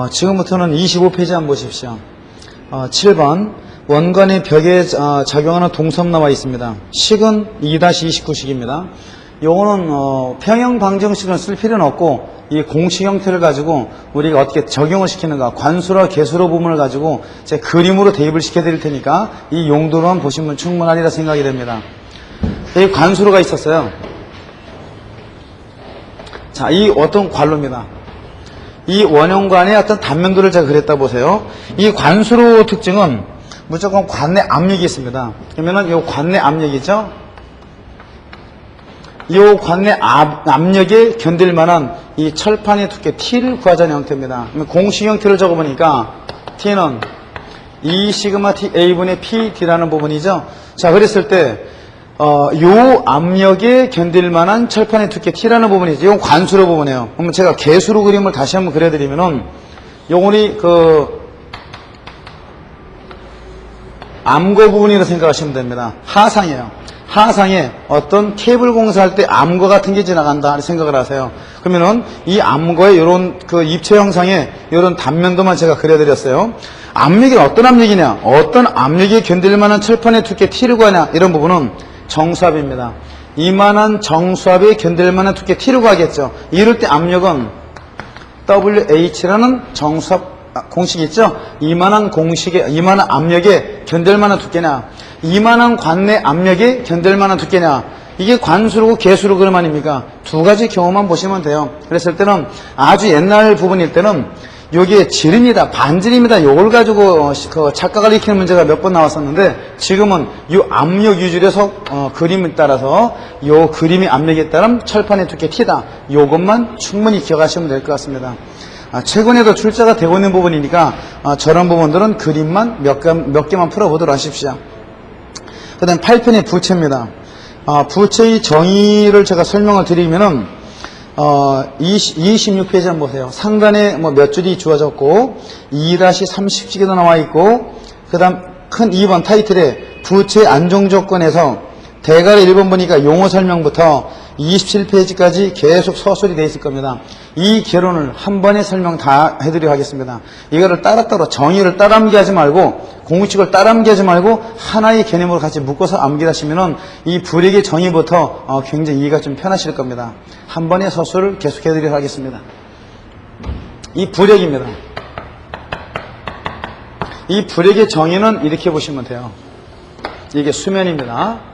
지금부터는 25페이지 한번 보십시오. 7번 원관의 벽에 작용하는 동섬 나와 있습니다. 식은 2-29식입니다. 요거는 평형 방정식을 쓸 필요는 없고 이 공식 형태를 가지고 우리가 어떻게 적용을 시키는가, 관수라 개수로 부분을 가지고 제 그림으로 대입을 시켜 드릴 테니까 이 용도로만 보시면 충분하리라 생각이 됩니다. 여기 관수로가 있었어요. 자, 이 어떤 관로입니다. 이 원형관의 어떤 단면도를 제가 그렸다 보세요. 이 관수로 특징은 무조건 관내 압력이 있습니다. 그러면은 이 관내 압력이죠. 이 관내 압력에 견딜 만한 이 철판의 두께 T를 구하자는 형태입니다. 공식 형태를 적어보니까 T는 2시그마 T A분의 PD라는 부분이죠. 자, 그랬을 때 요 압력에 견딜 만한 철판의 두께 T라는 부분이죠. 이건 관수로 부분이에요. 그러면 제가 개수로 그림을 다시 한번 그려드리면은 요거니 암거 부분이라고 생각하시면 됩니다. 하상이에요. 하상에 어떤 케이블 공사할 때 암거 같은 게 지나간다 생각을 하세요. 그러면은 이 암거의 이런 입체 형상의 이런 단면도만 제가 그려드렸어요. 압력이 어떤 압력이냐, 어떤 압력에 견딜 만한 철판의 두께 T를 구하냐, 이런 부분은 정수압입니다. 이만한 정수압에 견딜 만한 두께 T를 구하겠죠. 이럴 때 압력은 WH라는 정수압 공식이 있죠. 이만한 압력에 견딜 만한 두께냐, 이만한 관내 압력에 견딜 만한 두께냐, 이게 관수로고 개수로 그럼 아닙니까? 두 가지 경우만 보시면 돼요. 그랬을 때는 아주 옛날 부분일 때는 여기에 지름이다, 반지름이다, 요걸 가지고 착각을 일으키는 문제가 몇 번 나왔었는데, 지금은 이 압력 유줄에서 그림에 따라서 요 그림의 압력에 따른 철판의 두께 T다, 요것만 충분히 기억하시면 될 것 같습니다. 최근에도 출제가 되고 있는 부분이니까 저런 부분들은 그림만 몇 개만 풀어보도록 하십시오. 그 다음 8편의 부채입니다. 부채의 정의를 제가 설명을 드리면은 26페이지 한번 보세요. 상단에 몇 줄이 주어졌고 2-30식에도 나와 있고, 그 다음 큰 2번 타이틀에 부채 안정조건에서 대괄호 1번 보니까 용어 설명부터 27페이지까지 계속 서술이 되어 있을 겁니다. 이 개론을 한 번에 설명 다 해드리도록 하겠습니다. 이거를 따로따로 정의를 따라 암기하지 말고, 공식을 따라 암기하지 말고 하나의 개념으로 같이 묶어서 암기하시면은 이 불익의 정의부터 굉장히 이해가 좀 편하실 겁니다. 한 번에 서술을 계속 해드리도록 하겠습니다. 이 불익입니다. 이 불익의 정의는 이렇게 보시면 돼요. 이게 수면입니다.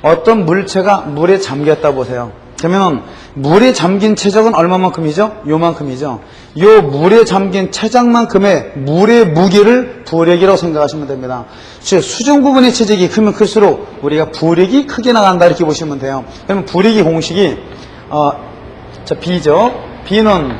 어떤 물체가 물에 잠겼다 보세요. 그러면 물에 잠긴 체적은 얼마만큼이죠? 요만큼이죠. 요 물에 잠긴 체적만큼의 물의 무게를 부력이라고 생각하시면 됩니다. 즉 수중 부분의 체적이 크면 클수록 우리가 부력이 크게 나간다, 이렇게 보시면 돼요. 그러면 부력의 공식이 B죠. B는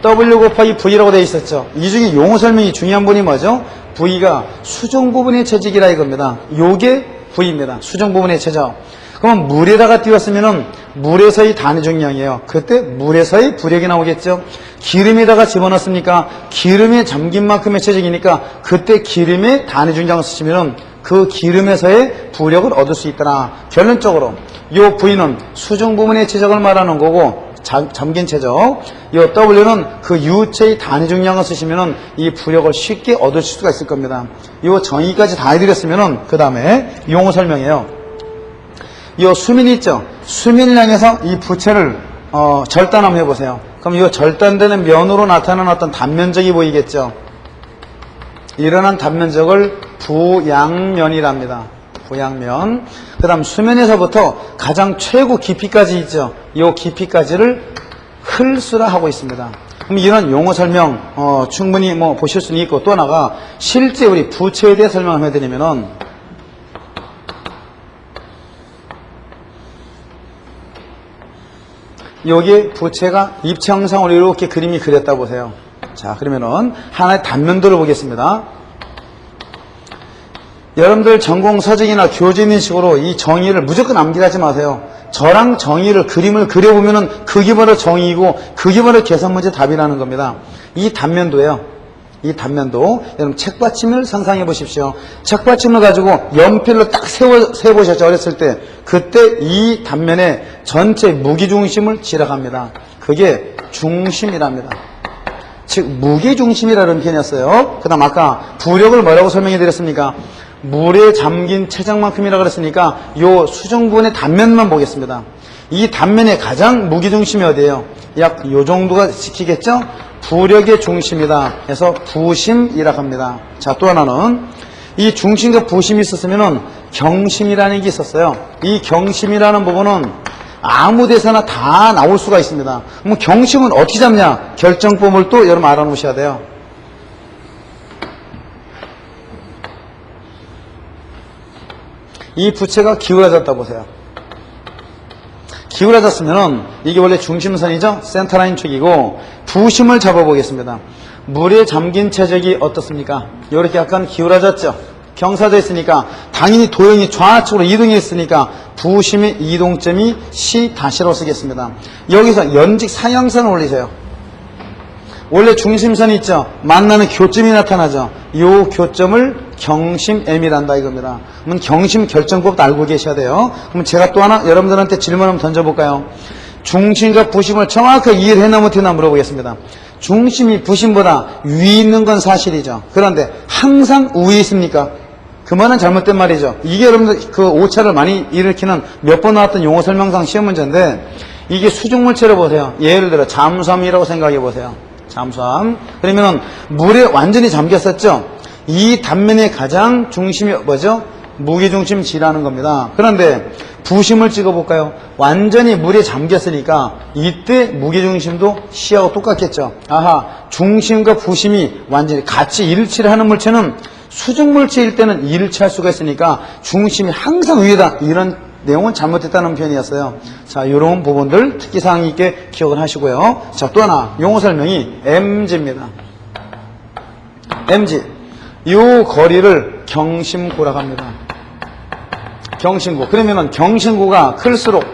W 곱하기 V라고 되어 있었죠. 이 중에 용어 설명이 중요한 부분이 뭐죠? V가 수중 부분의 체적이라 이겁니다. 요게 V입니다. 수중 부분의 체적. 그럼 물에다가 띄웠으면은 물에서의 단위 중량이에요. 그때 물에서의 부력이 나오겠죠. 기름에다가 집어넣습니까? 기름에 잠긴 만큼의 체적이니까 그때 기름의 단위 중량을 쓰시면은 그 기름에서의 부력을 얻을 수 있더라. 결론적으로 요 V는 수중 부분의 체적을 말하는 거고, 잠긴 체적, 요 W는 그 유체의 단위 중량을 쓰시면은 이 부력을 쉽게 얻으실 수가 있을 겁니다. 요 정의까지 다 해드렸으면은 그 다음에 용어 설명이에요. 요 수면이 있죠. 수면을 향해서 이 부채를 절단 한번 해보세요. 그럼 이 절단되는 면으로 나타나는 어떤 단면적이 보이겠죠. 일어난 단면적을 부양면이랍니다. 부양면. 그 다음 수면에서부터 가장 최고 깊이까지 있죠. 이 깊이까지를 흘수라 하고 있습니다. 그럼 이런 용어 설명 충분히 보실 수는 있고, 또 하나가 실제 우리 부채에 대해 설명을 해드리면은, 여기 부채가 입체 형상으로 이렇게 그림이 그렸다 보세요. 자, 그러면은 하나의 단면도를 보겠습니다. 여러분들 전공 서적이나 교재 있는 식으로 이 정의를 무조건 암기하지 마세요. 저랑 정의를 그림을 그려보면은 그게 바로 정의이고 그게 바로 계산 문제 답이라는 겁니다. 이 단면도예요. 이 단면도, 여러분 책받침을 상상해 보십시오. 책받침을 가지고 연필로 딱 세워보셨죠, 어렸을 때. 그때 이 단면에 전체 무게중심을 지락합니다. 그게 중심이랍니다. 즉 무게중심이라는 표현이었어요. 그 다음 아까 부력을 뭐라고 설명해 드렸습니까? 물에 잠긴 체장만큼이라고 그랬으니까 요 수중 부분의 단면만 보겠습니다. 이 단면의 가장 무게중심이 어디예요? 약 요 정도가 지키겠죠? 부력의 중심이다. 그래서 부심이라고 합니다. 자, 또 하나는 이 중심과 부심이 있었으면은 경심이라는 게 있었어요. 이 경심이라는 부분은 아무 데서나 다 나올 수가 있습니다. 그럼 경심은 어떻게 잡냐? 결정법을 또 여러분 알아놓으셔야 돼요. 이 부채가 기울어졌다 보세요. 기울어졌으면은 이게 원래 중심선이죠? 센터라인 축이고 부심을 잡아보겠습니다. 물에 잠긴 체적이 어떻습니까? 이렇게 약간 기울어졌죠? 경사져 있으니까 당연히 도형이 좌측으로 이동했으니까 부심의 이동점이 C-로 쓰겠습니다. 여기서 연직 상향선을 올리세요. 원래 중심선이 있죠? 만나는 교점이 나타나죠? 이 교점을 경심 M이란다 이겁니다. 그러면 경심 결정법도 알고 계셔야 돼요. 그럼 제가 또 하나 여러분들한테 질문 한번 던져볼까요? 중심과 부심을 정확하게 이해를 했나 못했나 물어보겠습니다. 중심이 부심보다 위에 있는 건 사실이죠. 그런데 항상 위에 있습니까? 그 말은 잘못된 말이죠. 이게 여러분들 그 오차를 많이 일으키는 몇 번 나왔던 용어 설명상 시험 문제인데 이게 수중물체로 보세요. 예를 들어 잠수함이라고 생각해 보세요. 잠수함. 그러면은 물에 완전히 잠겼었죠. 이 단면의 가장 중심이 뭐죠? 무게중심 G라는 겁니다. 그런데 부심을 찍어볼까요? 완전히 물에 잠겼으니까 이때 무게중심도 C하고 똑같겠죠. 아하, 중심과 부심이 완전히 같이 일치를 하는 물체는 수중물체일 때는 일치할 수가 있으니까 중심이 항상 위에다. 이런 내용은 잘못됐다는 표현이었어요. 자, 이런 부분들 특기사항 있게 기억을 하시고요. 자, 또 하나 용어 설명이 MG입니다. MG. 이 거리를 경심고라고 합니다. 경심고. 그러면은 경심고가 클수록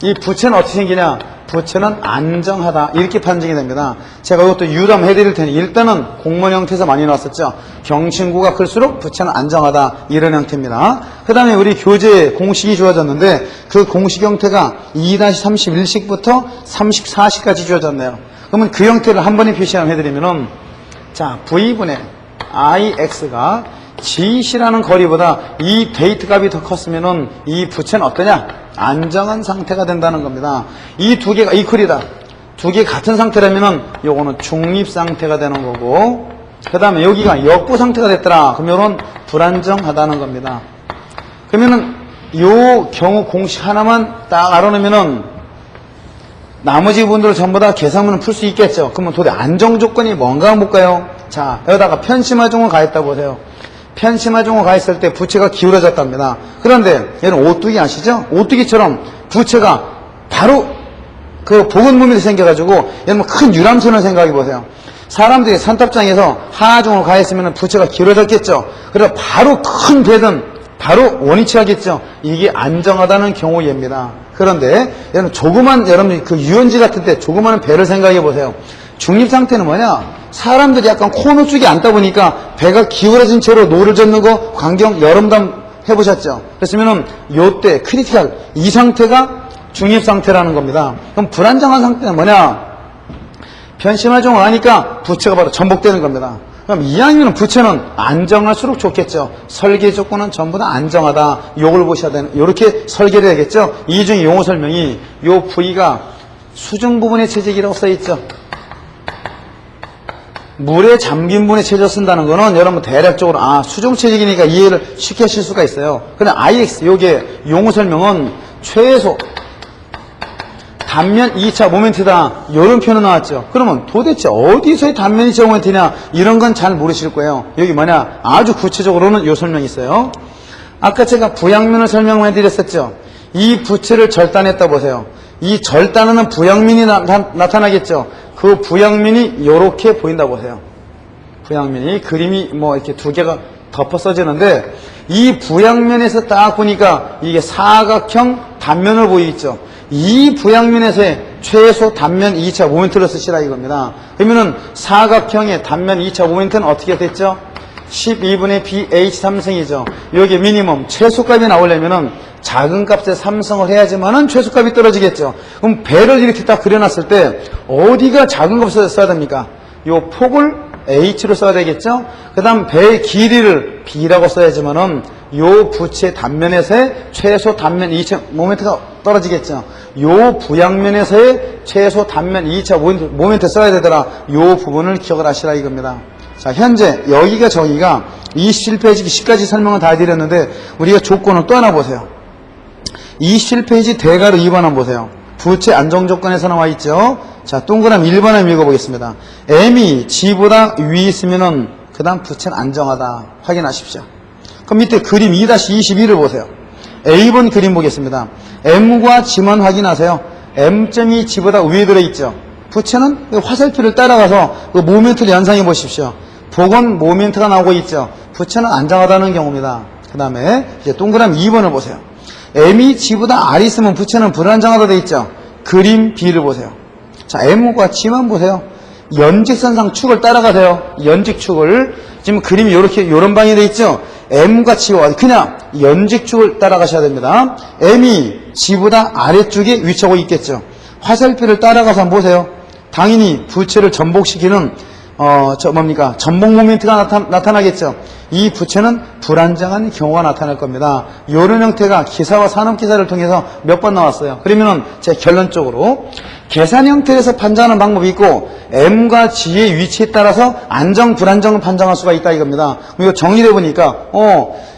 이 부채는 어떻게 생기냐? 부채는 안정하다. 이렇게 판정이 됩니다. 제가 이것도 유담 해드릴 테니 일단은 공문 형태에서 많이 나왔었죠. 경심고가 클수록 부채는 안정하다. 이런 형태입니다. 그 다음에 우리 교재 공식이 주어졌는데 그 공식 형태가 2-31식부터 34식까지 주어졌네요. 그러면 그 형태를 한 번에 표시 한번 해드리면은 자, V분의 IX가 GC라는 거리보다 이 데이트 값이 더 컸으면은 이 부채는 어떠냐? 안정한 상태가 된다는 겁니다. 이 두 개가 이퀄이다. 두 개 같은 상태라면은 요거는 중립 상태가 되는 거고, 그 다음에 여기가 역부 상태가 됐더라. 그러면 요런 불안정하다는 겁니다. 그러면은 요 경우 공식 하나만 딱 알아놓으면은 나머지 부분들을 전부 다 계산문을 풀 수 있겠죠. 그러면 도대체 안정 조건이 뭔가 한번 볼까요? 자, 여기다가 편심하중을 가했다 보세요. 편심하중을 가했을 때 부채가 기울어졌답니다. 그런데 얘는 오뚜기 아시죠? 오뚜기처럼 부채가 바로 그 보건물이 생겨가지고 얘는 큰 유람선을 생각해 보세요. 사람들이 선탑장에서 하중을 가했으면 부채가 기울어졌겠죠. 그래서 바로 큰 배든 바로 원위치 하겠죠. 이게 안정하다는 경우 예입니다. 그런데 얘는 조그만 여러분들 그 유원지 같은 데 조그마한 배를 생각해 보세요. 중립 상태는 뭐냐? 사람들이 약간 코너 쪽에 앉다 보니까 배가 기울어진 채로 노를 젓는 거 광경 여러분도 해보셨죠? 그랬으면은 요때 크리티컬 이 상태가 중립 상태라는 겁니다. 그럼 불안정한 상태는 뭐냐? 편심하중을 하니까 부채가 바로 전복되는 겁니다. 그럼 이왕이면 부채는 안정할수록 좋겠죠. 설계 조건은 전부 다 안정하다. 요걸 보셔야 되는, 요렇게 설계를 해야겠죠. 이 중에 용어 설명이 요 V가 수중 부분의 체직이라고 써있죠. 물에 잠긴 부분의 체적 쓴다는 거는 여러분 대략적으로 수중 체직이니까 이해를 쉽게 하실 수가 있어요. 근데 IX 요게 용어 설명은 최소 단면 2차 모멘트다. 이런 표현 나왔죠. 그러면 도대체 어디서의 단면 2차 모멘트냐? 이런 건 잘 모르실 거예요. 여기 뭐냐? 아주 구체적으로는 요 설명이 있어요. 아까 제가 부양면을 설명해 드렸었죠. 이 부채를 절단했다 보세요. 이 절단하는 부양면이 나타나겠죠. 그 부양면이 이렇게 보인다 보세요. 부양면이 그림이 뭐 이렇게 두 개가 덮어 써지는데 이 부양면에서 딱 보니까 이게 사각형 단면을 보이겠죠. 이 부양면에서의 최소 단면 2차 모멘트를 쓰시라 이겁니다. 그러면은 사각형의 단면 2차 모멘트는 어떻게 됐죠? 12분의 BH 삼성이죠. 여기 미니멈 최소값이 나오려면은 작은 값에 삼성을 해야지만은 최소값이 떨어지겠죠. 그럼 배를 이렇게 딱 그려놨을 때 어디가 작은 값을 써야 됩니까? 요 폭을 H로 써야 되겠죠. 그 다음 배의 길이를 B라고 써야지만은 요 부채 단면에서의 최소 단면 2차 모멘트가 떨어지겠죠. 요 부양면에서의 최소 단면 2차 모멘트 써야 되더라. 요 부분을 기억을 하시라 이겁니다. 자, 현재 여기가 저기가 27페이지 10까지 설명을 다 해드렸는데 우리가 조건을 또 하나 보세요. 27페이지 대가로 2번 한번 보세요. 부채 안정조건에서 나와 있죠. 자, 동그라미 1번 한번 읽어보겠습니다. M이 G보다 위에 있으면은 그 다음 부채는 안정하다. 확인하십시오. 그럼 밑에 그림 2-21을 보세요. A번 그림 보겠습니다. M과 G만 확인하세요. M점이 G보다 위에 들어있죠. 부채는 화살표를 따라가서 그 모멘트를 연상해 보십시오. 복원 모멘트가 나오고 있죠. 부채는 안정하다는 경우입니다. 그 다음에 이제 동그라미 2번을 보세요. M이 G보다 R이 있으면 부채는 불안정하다 되어 있죠. 그림 B를 보세요. 자, M과 G만 보세요. 연직선상 축을 따라가세요. 연직축을. 지금 그림이 이렇게, 요런 방이 되어 있죠. M과 G와 그냥 연직축을 따라가셔야 됩니다. M이 G보다 아래쪽에 위치하고 있겠죠. 화살표를 따라가서 한번 보세요. 당연히 부채를 전복시키는 전복 모멘트가 나타나겠죠. 이 부채는 불안정한 경우가 나타날 겁니다. 이런 형태가 기사와 산업기사를 통해서 몇 번 나왔어요. 그러면은 제 결론적으로 계산 형태에서 판정하는 방법이 있고 M과 G의 위치에 따라서 안정, 불안정을 판정할 수가 있다 이겁니다. 이거 정리해 보니까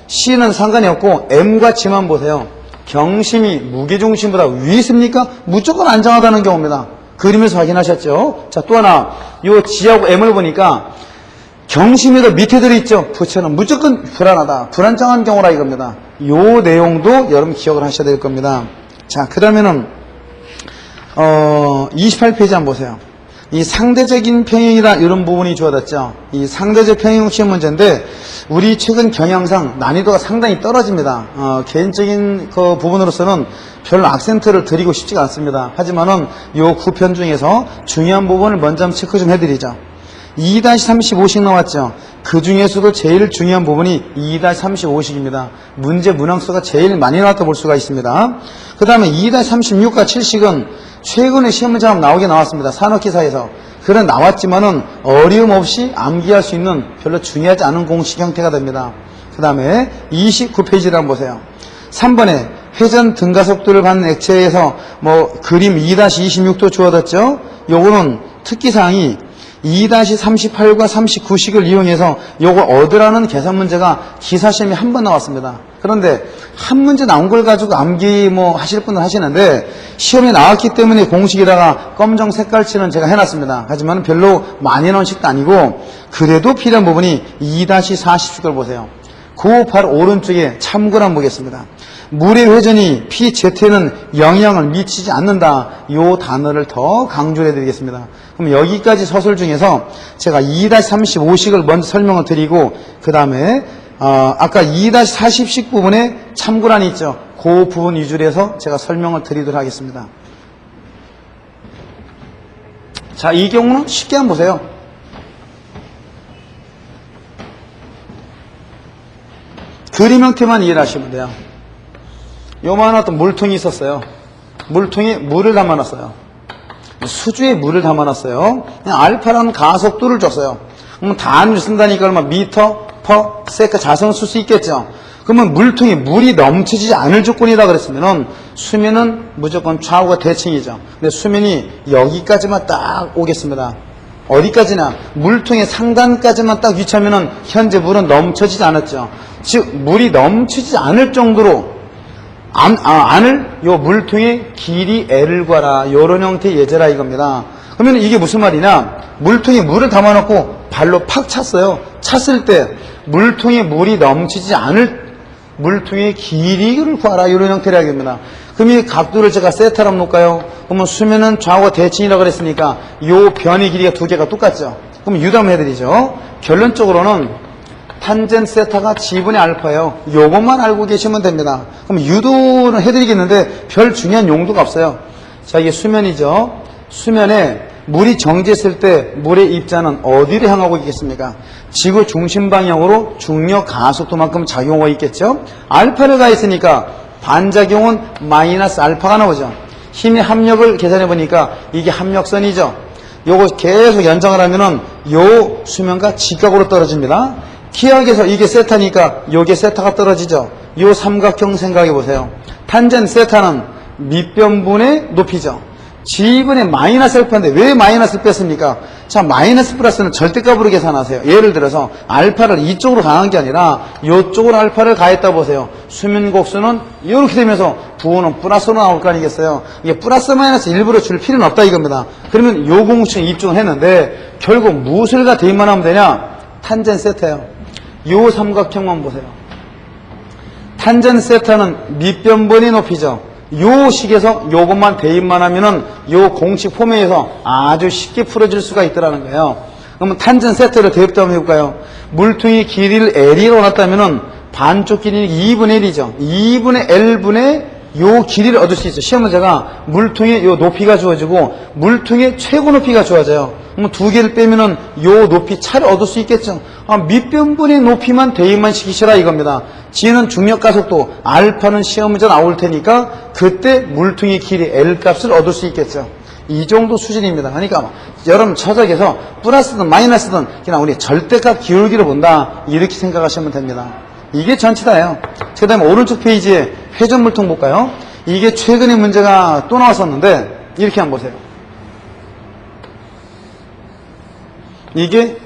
C는 상관이 없고 M과 G만 보세요. 경심이 무게중심보다 위에 있습니까? 무조건 안정하다는 경우입니다. 그림에서 확인하셨죠? 자, 또 하나, 요 G하고 M을 보니까 경심이 더 밑에 들어있죠? 부채는 무조건 불안하다. 불안정한 경우라 이겁니다. 요 내용도 여러분 기억을 하셔야 될 겁니다. 자, 그러면은, 28페이지 한번 보세요. 이 상대적인 평형이라 이런 부분이 주어졌죠. 이 상대적 평형 시험 문제인데 우리 최근 경향상 난이도가 상당히 떨어집니다. 개인적인 그 부분으로서는 별로 악센트를 드리고 싶지가 않습니다. 하지만은 요 9편 중에서 중요한 부분을 먼저 한번 체크 좀 해드리죠. 2-35식 나왔죠. 그 중에서도 제일 중요한 부분이 2-35식입니다. 문제 문항수가 제일 많이 나왔다 볼 수가 있습니다. 그 다음에 2-36과 7식은 최근에 시험 문제 한번 나오게 나왔습니다. 산업기사에서. 그런 나왔지만은 어려움 없이 암기할 수 있는 별로 중요하지 않은 공식 형태가 됩니다. 그 다음에 29페이지를 한번 보세요. 3번에 회전 등가속도를 받는 액체에서 그림 2-26도 주어졌죠. 요거는 특기사항이 2-38과 39식을 이용해서 요거 얻으라는 계산 문제가 기사시험에 한 번 나왔습니다. 그런데 한 문제 나온 걸 가지고 암기 하실 분은 하시는데 시험에 나왔기 때문에 공식에다가 검정 색깔칠은 제가 해놨습니다. 하지만 별로 많이 나온 식도 아니고 그래도 필요한 부분이 2-40식을 보세요. 그 바로 오른쪽에 참고를 한번 보겠습니다. 물의 회전이 pz에는 영향을 미치지 않는다. 이 단어를 더 강조를 해드리겠습니다. 그럼 여기까지 서술 중에서 제가 2-35식을 먼저 설명을 드리고 그 다음에 아까 2-40식 부분에 참고란이 있죠. 그 부분 위주로 해서 제가 설명을 드리도록 하겠습니다. 자, 이 경우는 쉽게 한번 보세요. 그림 형태만 이해를 하시면 돼요. 요만한 어떤 물통이 있었어요. 물통에 물을 담아놨어요. 수주에 물을 담아놨어요. 그냥 알파라는 가속도를 줬어요. 그러면 단위를 쓴다니까 얼마 미터 퍼 세컨 자성을 쓸 수 있겠죠. 그러면 물통에 물이 넘치지 않을 조건이다 그랬으면은 수면은 무조건 좌우가 대칭이죠. 근데 수면이 여기까지만 딱 오겠습니다. 어디까지나 물통의 상단까지만 딱 위치하면은 현재 물은 넘쳐지지 않았죠. 즉 물이 넘치지 않을 정도로 안을 요 물통의 길이 L을 구하라. 요런 형태의 예제라 이겁니다. 그러면 이게 무슨 말이냐? 물통에 물을 담아놓고 발로 팍 찼어요. 찼을 때 물통에 물이 넘치지 않을 물통의 길이를 구하라. 요런 형태라 이겁니다. 그럼 이 각도를 제가 세타로 한번 놓을까요? 그러면 수면은 좌우가 대칭이라고 그랬으니까 요 변의 길이가 두 개가 똑같죠. 그럼 유담 해드리죠. 결론적으로는 탄젠 세타가 G분의 알파예요. 요것만 알고 계시면 됩니다. 그럼 유도는 해드리겠는데 별 중요한 용도가 없어요. 자, 이게 수면이죠. 수면에 물이 정지했을 때 물의 입자는 어디를 향하고 있겠습니까? 지구 중심 방향으로 중력 가속도만큼 작용하고 있겠죠? 알파를 가했으니까 반작용은 마이너스 알파가 나오죠. 힘의 합력을 계산해 보니까 이게 합력선이죠. 요거 계속 연장을 하면은 요 수면과 직각으로 떨어집니다. 기하학에서 이게 세타니까 요게 세타가 떨어지죠. 요 삼각형 생각해 보세요. 탄젠 세타는 밑변분의 높이죠. G분의 마이너스 알파인데 왜 마이너스를 뺐습니까? 자, 마이너스 플러스는 절대값으로 계산하세요. 예를 들어서 알파를 이쪽으로 가한 게 아니라 이쪽으로 알파를 가했다 보세요. 수면 곡수는 이렇게 되면서 부호는 플러스로 나올 거 아니겠어요? 이게 플러스 마이너스 일부러 줄 필요는 없다 이겁니다. 그러면 요 공식에 입증을 했는데 결국 무엇을 대입만 하면 되냐? 탄젠 세타예요. 요 삼각형만 보세요. 탄젠 세타는 밑변분의 높이죠. 요 식에서 요것만 대입만 하면은 요 공식 포맷에서 아주 쉽게 풀어질 수가 있더라는 거예요. 그러면 탄젠 세타를 대입도 한번 해볼까요? 물통의 길이를 L이라고 놨다면은 반쪽 길이는 2분의 1이죠. 2분의 L분의 요 길이를 얻을 수 있어요. 시험 문제가 물통의 요 높이가 주어지고 물통의 최고 높이가 주어져요. 그럼 두 개를 빼면은 요 높이 차를 얻을 수 있겠죠. 밑변분의 높이만 대입만 시키시라 이겁니다. G는 중력 가속도, 알파는 시험 문제 나올 테니까 그때 물통의 길이 L 값을 얻을 수 있겠죠. 이 정도 수준입니다. 그러니까 여러분 처작에서 플러스든 마이너스든 그냥 우리 절대값 기울기를 본다 이렇게 생각하시면 됩니다. 이게 전체다예요. 그 다음에 오른쪽 페이지에 회전 물통 볼까요? 이게 최근에 문제가 또 나왔었는데 이렇게 한번 보세요. 이게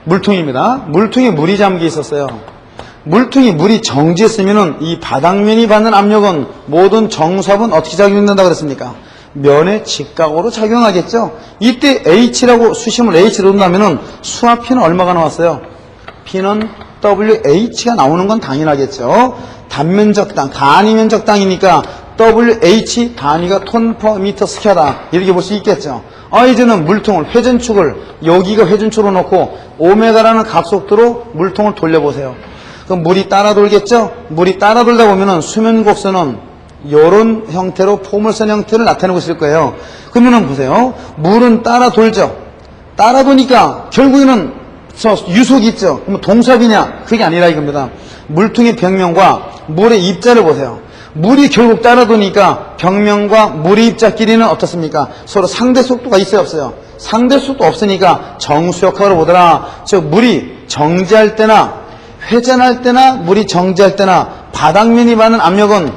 물통입니다. 물통에 물이 잠겨 있었어요. 물통이 물이 정지했으면은 이 바닥면이 받는 압력은 모든 정수압은 어떻게 작용된다고 그랬습니까? 면의 직각으로 작용하겠죠. 이때 H라고 수심을 H로 놓는다면은 수압 P는 얼마가 나왔어요? P는 WH가 나오는 건 당연하겠죠. 단면적 당, 간이면적 당이니까 WH 단위가 톤 퍼 미터 스퀘어다 이렇게 볼 수 있겠죠. 이제는 물통을 회전축을 여기가 회전축으로 놓고 오메가라는 각속도로 물통을 돌려보세요. 그럼 물이 따라 돌겠죠? 물이 따라 돌다 보면은 수면 곡선은 이런 형태로 포물선 형태를 나타내고 있을 거예요. 그러면은 보세요. 물은 따라 돌죠. 따라 도니까 결국에는 유속이 있죠. 그럼 동삽이냐? 그게 아니라 이겁니다. 물통의 벽면과 물의 입자를 보세요. 물이 결국 따라 도니까 벽면과 물의 입자끼리는 어떻습니까? 서로 상대 속도가 있어요, 없어요? 상대 속도 없으니까 정수역학으로 보더라. 즉 물이 정지할 때나 회전할 때나 물이 정지할 때나 바닥면이 받는 압력은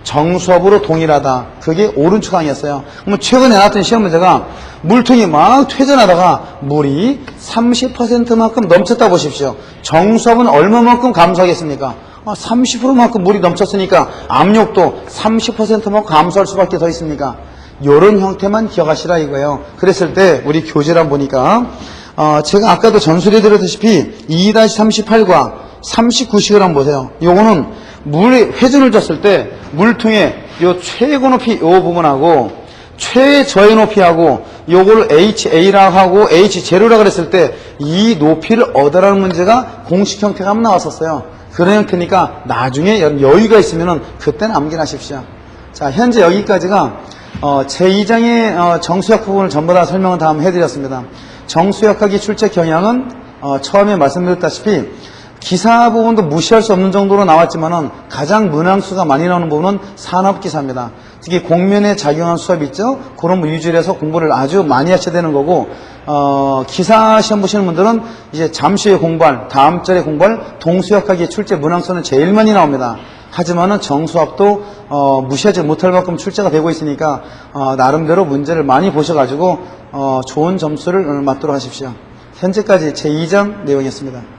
정수압으로 동일하다. 그게 오른쪽 항이었어요. 그러면 최근에 나왔던 시험 문제가 물통이 막 회전하다가 물이 30%만큼 넘쳤다 보십시오. 정수압은 얼마만큼 감소하겠습니까? 30%만큼 물이 넘쳤으니까 압력도 30%만큼 감소할 수밖에 더 있습니까? 이런 형태만 기억하시라 이거예요. 그랬을 때 우리 교재를 한번 보니까 제가 아까도 전수해 드렸다시피 2-38과 39식을 한번 보세요. 요거는 물에 회전을 줬을 때 물통에 요 최고 높이 요 부분하고 최저의 높이하고 요걸 HA라고 하고 H0라고 그랬을 때 이 높이를 얻으라는 문제가 공식 형태가 한번 나왔었어요. 그런 형태니까 나중에 여유가 있으면은 그때는 암기하십시오. 자, 현재 여기까지가 제2장의 정수역 부분을 전부 다 설명을 다 해드렸습니다. 정수역학의 출제 경향은 처음에 말씀드렸다시피 기사 부분도 무시할 수 없는 정도로 나왔지만은 가장 문항수가 많이 나오는 부분은 산업기사입니다. 특히 공면에 작용한 수업이 있죠. 그런 위주로 해서 공부를 아주 많이 하셔야 되는 거고 기사 시험 보시는 분들은 이제 잠시 후에 공부할 다음 절에 공부할 동수역학의 출제 문항수는 제일 많이 나옵니다. 하지만은 정수합도 무시하지 못할 만큼 출제가 되고 있으니까 나름대로 문제를 많이 보셔가지고 좋은 점수를 맞도록 하십시오. 현재까지 제2장 내용이었습니다.